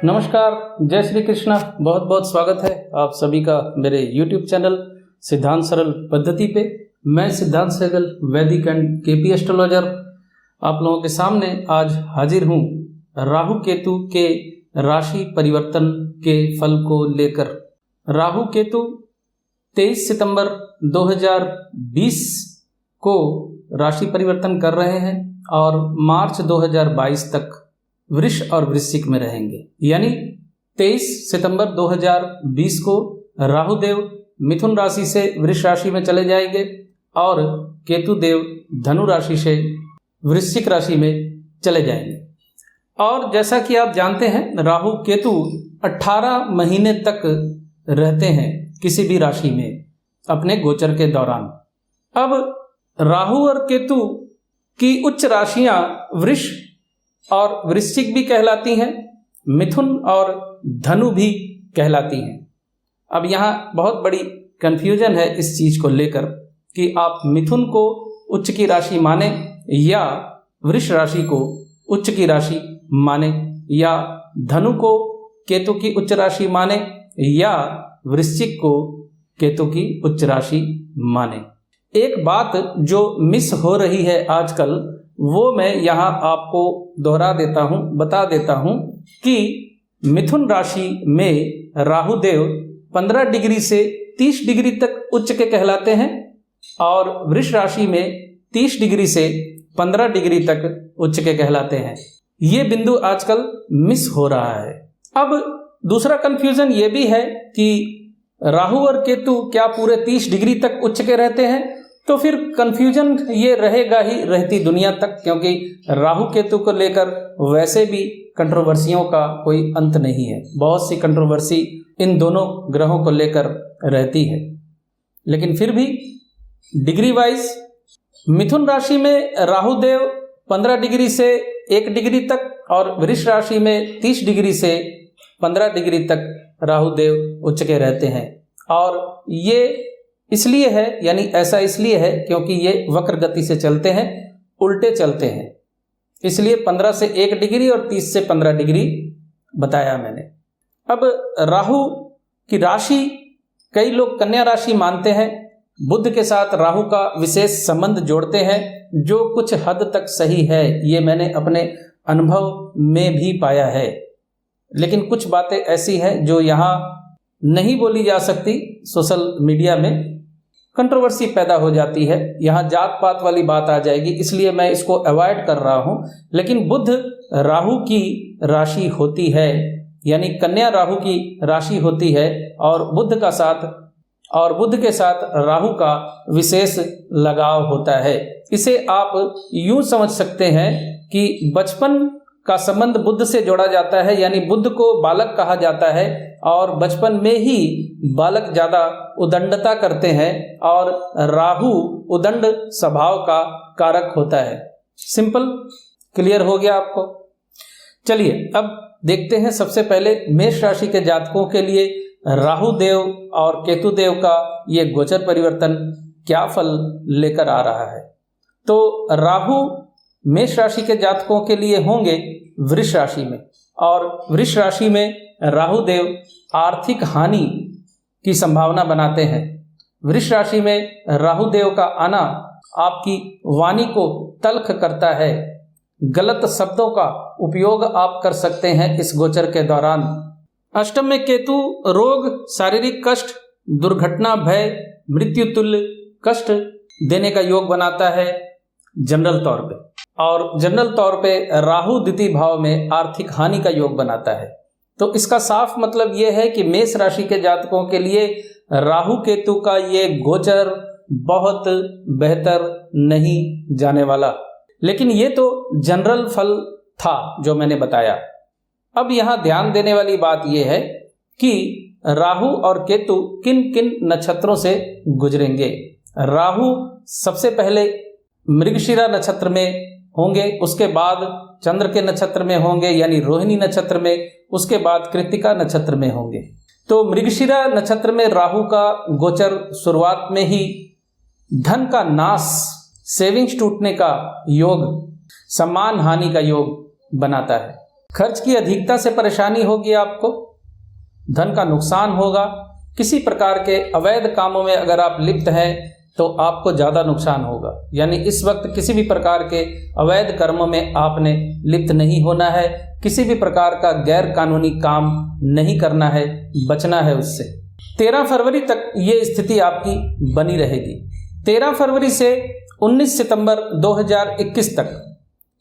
नमस्कार, जय श्री कृष्णा। बहुत बहुत स्वागत है आप सभी का मेरे YouTube चैनल सिद्धांत सरल पद्धति पे। मैं सिद्धांत सहगल, वैदिक एंड केपी एस्ट्रोलॉजर, आप लोगों के सामने आज हाजिर हूँ राहु केतु के राशि परिवर्तन के फल को लेकर। राहु केतु 23 सितंबर 2020 को राशि परिवर्तन कर रहे हैं और मार्च 2022 तक वृष और वृश्चिक में रहेंगे। यानी 23 सितंबर 2020 को राहु देव मिथुन राशि से वृष राशि में चले जाएंगे और केतु देव धनु राशि से वृश्चिक राशि में चले जाएंगे। और जैसा कि आप जानते हैं, राहु केतु 18 महीने तक रहते हैं किसी भी राशि में अपने गोचर के दौरान। अब राहु और केतु की उच्च राशियां वृष और वृश्चिक भी कहलाती हैं, मिथुन और धनु भी कहलाती हैं। अब यहाँ बहुत बड़ी कंफ्यूजन है इस चीज को लेकर कि आप मिथुन को उच्च की राशि माने या वृष राशि को उच्च की राशि माने, या धनु को केतु की उच्च राशि माने या वृश्चिक को केतु की उच्च राशि माने। एक बात जो मिस हो रही है आजकल, वो मैं यहाँ आपको दोहरा देता हूँ, बता देता हूँ कि मिथुन राशि में राहु देव 15 डिग्री से 30 डिग्री तक उच्च के कहलाते हैं और वृष राशि में 30 डिग्री से 15 डिग्री तक उच्च के कहलाते हैं। ये बिंदु आजकल मिस हो रहा है। अब दूसरा कंफ्यूजन ये भी है कि राहु और केतु क्या पूरे 30 डिग्री तक उच्च के रहते हैं? तो फिर कंफ्यूजन ये रहेगा ही रहती दुनिया तक, क्योंकि राहु केतु को लेकर वैसे भी कंट्रोवर्सियों का कोई अंत नहीं है। बहुत सी कंट्रोवर्सी इन दोनों ग्रहों को लेकर रहती है, लेकिन फिर भी डिग्री वाइज मिथुन राशि में राहु देव 15 डिग्री से 1 डिग्री तक और वृष राशि में 30 डिग्री से 15 डिग्री तक राहु देव उच्च के रहते हैं। और ये इसलिए है, यानी ऐसा इसलिए है क्योंकि ये वक्र गति से चलते हैं, उल्टे चलते हैं, इसलिए 15 से 1 डिग्री और 30 से 15 डिग्री बताया मैंने। अब राहु की राशि कई लोग कन्या राशि मानते हैं, बुध के साथ राहु का विशेष संबंध जोड़ते हैं, जो कुछ हद तक सही है, ये मैंने अपने अनुभव में भी पाया है। लेकिन कुछ बातें ऐसी हैं जो यहाँ नहीं बोली जा सकती, सोशल मीडिया में कंट्रोवर्सी पैदा हो जाती है, यहाँ जात पात वाली बात आ जाएगी, इसलिए मैं इसको अवॉइड कर रहा हूँ। लेकिन बुध राहु की राशि होती है, यानी कन्या राहु की राशि होती है और बुध के साथ राहु का विशेष लगाव होता है। इसे आप यूं समझ सकते हैं कि बचपन का संबंध बुध से जोड़ा जाता है, यानी बुध को बालक कहा जाता है और बचपन में ही बालक ज़्यादा उदंडता करते हैं और राहु उदंड स्वभाव का कारक होता है। सिंपल, क्लियर हो गया आपको? चलिए अब देखते हैं सबसे पहले मेष राशि के जातकों के लिए राहु देव और केतु देव का ये गोचर परिवर्तन क्या फल लेकर आ रहा है। तो राहु मेष राशि के जातकों के लिए होंगे वृष राशि में, और वृष राशि में राहु देव आर्थिक हानि की संभावना बनाते हैं। वृष राशि में राहु देव का आना आपकी वाणी को तल्ख करता है, गलत शब्दों का उपयोग आप कर सकते हैं इस गोचर के दौरान। अष्टम में केतु रोग, शारीरिक कष्ट, दुर्घटना, भय, मृत्यु तुल्य कष्ट देने का योग बनाता है जनरल तौर पे, और जनरल तौर पे राहु द्वितीय भाव में आर्थिक हानि का योग बनाता है। तो इसका साफ मतलब ये है कि मेष राशि के जातकों के लिए राहु केतु का ये गोचर बहुत बेहतर नहीं जाने वाला। लेकिन ये तो जनरल फल था जो मैंने बताया। अब यहाँ ध्यान देने वाली बात यह है कि राहु और केतु किन किन नक्षत्रों से गुजरेंगे। राहु सबसे पहले मृगशिरा नक्षत्र में होंगे, उसके बाद चंद्र के नक्षत्र में होंगे यानी रोहिणी नक्षत्र में, उसके बाद कृत्तिका नक्षत्र में होंगे। तो मृगशिरा नक्षत्र में राहु का गोचर शुरुआत में ही धन का नाश, सेविंग्स टूटने का योग, सम्मान हानि का योग बनाता है। खर्च की अधिकता से परेशानी होगी आपको, धन का नुकसान होगा, किसी प्रकार के अवैध कामों में अगर आप लिप्त हैं तो आपको ज़्यादा नुकसान होगा। यानी इस वक्त किसी भी प्रकार के अवैध कर्मों में आपने लिप्त नहीं होना है, किसी भी प्रकार का गैर कानूनी काम नहीं करना है, बचना है उससे। 13 फरवरी तक ये स्थिति आपकी बनी रहेगी। 13 फरवरी से 19 सितंबर 2021 तक,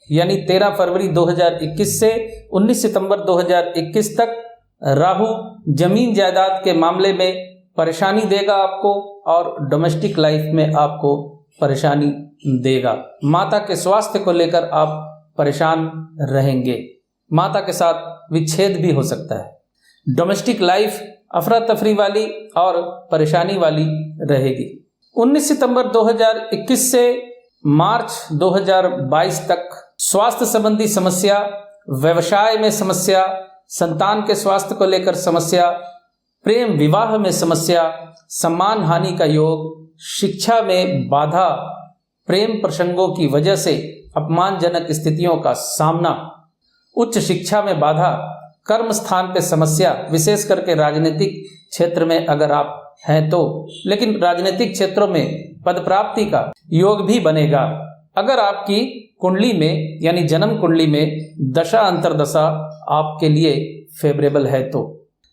यानी 13 फरवरी 2021 से 19 सितंबर 2021 तक राहु जमीन जायदाद के मामले में परेशानी देगा आपको और डोमेस्टिक लाइफ में आपको परेशानी देगा। माता के स्वास्थ्य को लेकर आप परेशान रहेंगे, माता के साथ विच्छेद भी हो सकता है। डोमेस्टिक लाइफ अफरा तफरी वाली और परेशानी वाली रहेगी। 19 सितंबर 2021 से मार्च 2022 तक स्वास्थ्य संबंधी समस्या, व्यवसाय में समस्या, संतान के स्वास्थ्य को लेकर समस्या, प्रेम विवाह में समस्या, सम्मान हानि का योग, शिक्षा में बाधा, प्रेम प्रसंगों की वजह से अपमानजनक स्थितियों का सामना, उच्च शिक्षा में बाधा, कर्म स्थान पे समस्या, विशेष करके राजनीतिक क्षेत्र में अगर आप हैं तो, लेकिन राजनीतिक क्षेत्रों में पद प्राप्ति का योग भी बनेगा अगर आपकी कुंडली में यानी जन्म कुंडली में दशा अंतरदशा आपके लिए फेवरेबल है तो।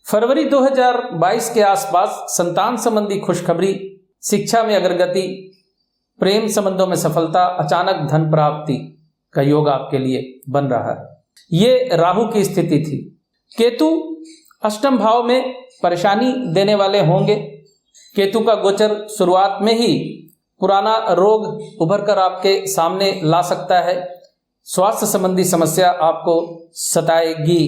फरवरी 2022 के आसपास संतान संबंधी खुशखबरी, शिक्षा में अग्रगति, प्रेम संबंधों में सफलता, अचानक धन प्राप्ति का योग आपके लिए बन रहा है। ये राहु की स्थिति थी। केतु अष्टम भाव में परेशानी देने वाले होंगे। केतु का गोचर शुरुआत में ही पुराना रोग उभर कर आपके सामने ला सकता है। स्वास्थ्य संबंधी समस्या आपको सताएगी।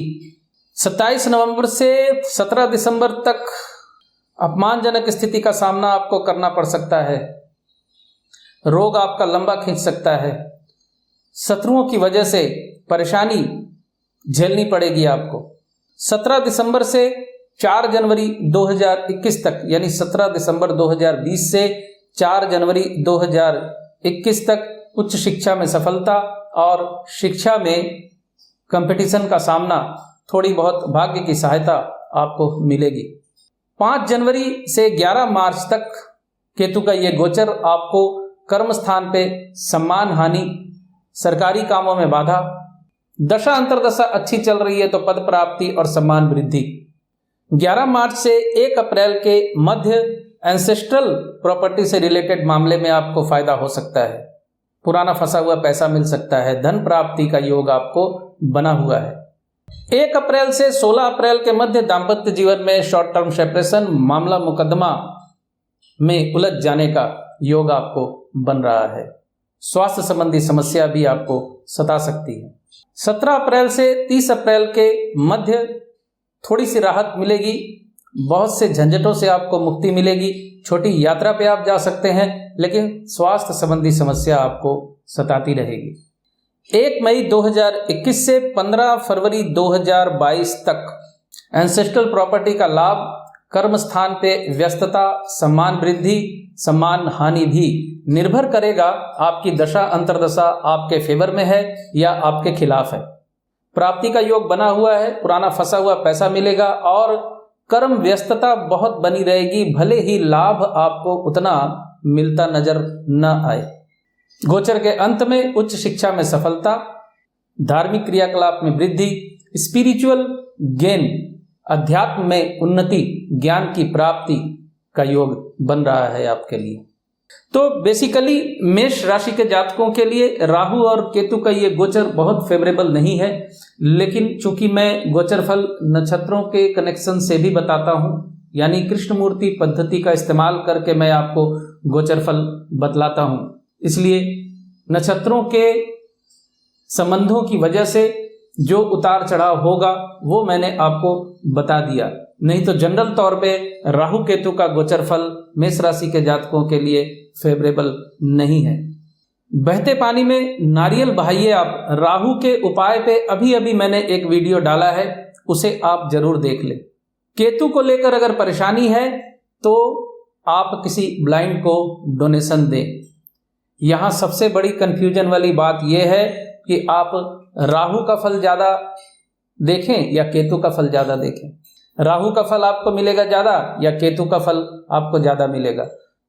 27 नवंबर से 17 दिसंबर तक अपमानजनक स्थिति का सामना आपको करना पड़ सकता है। रोग आपका लंबा खींच सकता है। शत्रुओं की वजह से परेशानी झेलनी पड़ेगी आपको। 17 दिसंबर से 4 जनवरी 2021 तक, यानी 17 दिसंबर 2020 से 4 जनवरी 2021 तक उच्च शिक्षा में सफलता और शिक्षा में कंपटीशन का सामना, थोड़ी बहुत भाग्य की सहायता आपको मिलेगी। 5 जनवरी से 11 मार्च तक केतु का ये गोचर आपको कर्म स्थान पे सम्मान हानि, सरकारी कामों में बाधा, दशा अंतरदशा अच्छी चल रही है तो पद प्राप्ति और सम्मान वृद्धि। 11 मार्च से 1 अप्रैल के मध्य एंसेस्ट्रल प्रॉपर्टी से रिलेटेड मामले में आपको फायदा हो सकता है। पुराना फंसा हुआ पैसा मिल सकता है। धन प्राप्ति का योग आपको बना हुआ है। 1 अप्रैल से 16 अप्रैल के मध्य दाम्पत्य जीवन में शॉर्ट टर्म सेपरेशन, मामला मुकदमा में उलझ जाने का योग आपको बन रहा है। स्वास्थ्य संबंधी समस्या भी आपको सता सकती है। 17 अप्रैल से 30 अप्रैल के मध्य थोड़ी सी राहत मिलेगी। बहुत से झंझटों से आपको मुक्ति मिलेगी। छोटी यात्रा पे आप जा सकते हैं, लेकिन स्वास्थ्य संबंधी समस्या आपको सताती रहेगी। 1 मई 2021 से 15 फरवरी 2022 तक एंसेस्ट्रल प्रॉपर्टी का लाभ, कर्म स्थान पे व्यस्तता, सम्मान वृद्धि, सम्मान हानि भी निर्भर करेगा आपकी दशा अंतरदशा आपके फेवर में है या आपके खिलाफ है। प्राप्ति का योग बना हुआ है। पुराना फंसा हुआ पैसा मिलेगा और कर्म व्यस्तता बहुत बनी रहेगी, भले ही लाभ आपको उतना मिलता नजर न आए। गोचर के अंत में उच्च शिक्षा में सफलता, धार्मिक क्रियाकलाप में वृद्धि, स्पिरिचुअल गेन, अध्यात्म में उन्नति, ज्ञान की प्राप्ति का योग बन रहा है आपके लिए। तो बेसिकली मेष राशि के जातकों के लिए राहु और केतु का ये गोचर बहुत फेवरेबल नहीं है, लेकिन चूंकि मैं गोचर फल नक्षत्रों के कनेक्शन से भी बताता हूँ, यानी कृष्णमूर्ति पद्धति का इस्तेमाल करके मैं आपको गोचर फल बतलाता हूँ, इसलिए नक्षत्रों के संबंधों की वजह से जो उतार चढ़ाव होगा वो मैंने आपको बता दिया। नहीं तो जनरल तौर पे राहु केतु का गोचर फल मेष राशि के जातकों के लिए फेवरेबल नहीं है। बहते पानी में नारियल बहाइए आप। राहु के उपाय पे अभी अभी मैंने एक वीडियो डाला है, उसे आप जरूर देख लें। केतु को लेकर अगर परेशानी है तो आप किसी ब्लाइंड को डोनेशन दें। यहाँ सबसे बड़ी कंफ्यूजन वाली बात यह है कि आप राहु का फल ज़्यादा देखें या केतु का फल ज़्यादा देखें? राहु का फल आपको मिलेगा ज़्यादा या केतु का फल आपको ज़्यादा मिलेगा?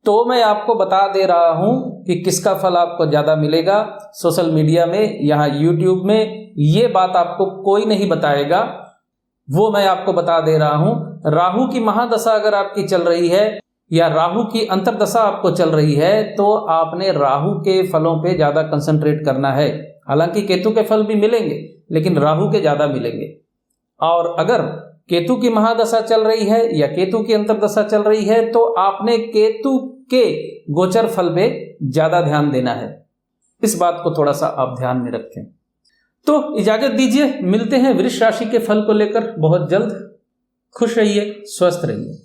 तो मैं आपको बता दे रहा हूं कि किसका फल आपको ज़्यादा मिलेगा। सोशल मीडिया में, यहाँ यूट्यूब में ये बात आपको कोई नहीं बताएगा, वो मैं आपको बता दे रहा हूं। राहु की महादशा अगर आपकी चल रही है या राहु की अंतर्दशा आपको चल रही है तो आपने राहु के फलों पे ज़्यादा कंसंट्रेट करना है। हालांकि केतु के फल भी मिलेंगे लेकिन राहु के ज़्यादा मिलेंगे। और अगर केतु की महादशा चल रही है या केतु की अंतर्दशा चल रही है तो आपने केतु के गोचर फल पे ज़्यादा ध्यान देना है। इस बात को थोड़ा सा आप ध्यान में रखें। तो इजाजत दीजिए, मिलते हैं वृष राशि के फल को लेकर बहुत जल्द। खुश रहिए, स्वस्थ रहिए।